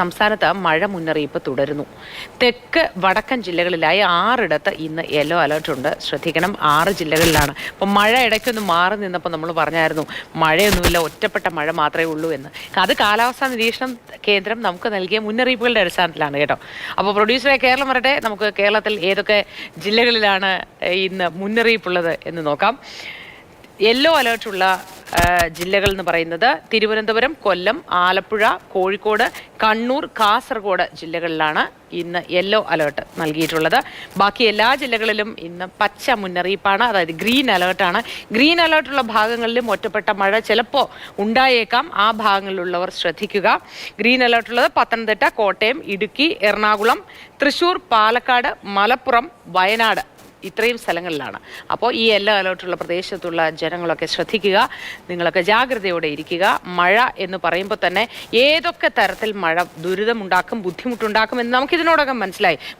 സംസ്ഥാനത്ത് മഴ മുന്നറിയിപ്പ് തുടരുന്നു. തെക്ക് വടക്കൻ ജില്ലകളിലായി 6 ഇന്ന് യെല്ലോ അലേർട്ട് ഉണ്ട്. ശ്രദ്ധിക്കണം, 6 ജില്ലകളിലാണ്. അപ്പം മഴ ഇടയ്ക്കൊന്ന് മാറി നിന്നപ്പോൾ നമ്മൾ പറഞ്ഞായിരുന്നു മഴയൊന്നുമില്ല, ഒറ്റപ്പെട്ട മഴ മാത്രമേ ഉള്ളൂ എന്ന്. അത് കാലാവസ്ഥാ നിരീക്ഷണം കേന്ദ്രം നമുക്ക് നൽകിയ മുന്നറിയിപ്പുകളുടെ അടിസ്ഥാനത്തിലാണ് കേട്ടോ. അപ്പോൾ പ്രൊഡ്യൂസറെ കേരളം വരട്ടെ, നമുക്ക് കേരളത്തിൽ ഏതൊക്കെ ജില്ലകളിലാണ് ഇന്ന് മുന്നറിയിപ്പുള്ളത് എന്ന് നോക്കാം. യെല്ലോ അലേർട്ടുള്ള ജില്ലകൾ എന്ന് പറയുന്നത് തിരുവനന്തപുരം, കൊല്ലം, ആലപ്പുഴ, കോഴിക്കോട്, കണ്ണൂർ, കാസർഗോഡ് ജില്ലകളിലാണ് ഇന്ന് യെല്ലോ അലേർട്ട് നൽകിയിട്ടുള്ളത്. ബാക്കി എല്ലാ ജില്ലകളിലും ഇന്ന് പച്ച മുന്നറിയിപ്പാണ്, അതായത് ഗ്രീൻ അലേർട്ടാണ്. ഗ്രീൻ അലേർട്ടുള്ള ഭാഗങ്ങളിലും ഒറ്റപ്പെട്ട മഴ ചിലപ്പോൾ ഉണ്ടായേക്കാം. ആ ഭാഗങ്ങളിലുള്ളവർ ശ്രദ്ധിക്കുക. ഗ്രീൻ അലേർട്ടുള്ളത് പത്തനംതിട്ട, കോട്ടയം, ഇടുക്കി, എറണാകുളം, തൃശ്ശൂർ, പാലക്കാട്, മലപ്പുറം, വയനാട്, ഇത്രയും സ്ഥലങ്ങളിലാണ്. അപ്പോൾ ഈ യെല്ലോ അലേർട്ടുള്ള പ്രദേശത്തുള്ള ജനങ്ങളൊക്കെ ശ്രദ്ധിക്കുക, നിങ്ങളൊക്കെ ജാഗ്രതയോടെ ഇരിക്കുക. മഴ എന്ന് പറയുമ്പോൾ തന്നെ ഏതൊക്കെ തരത്തിൽ മഴ ദുരിതമുണ്ടാക്കും, ബുദ്ധിമുട്ടുണ്ടാക്കും എന്ന് നമുക്കിതിനോടകം മനസ്സിലായി.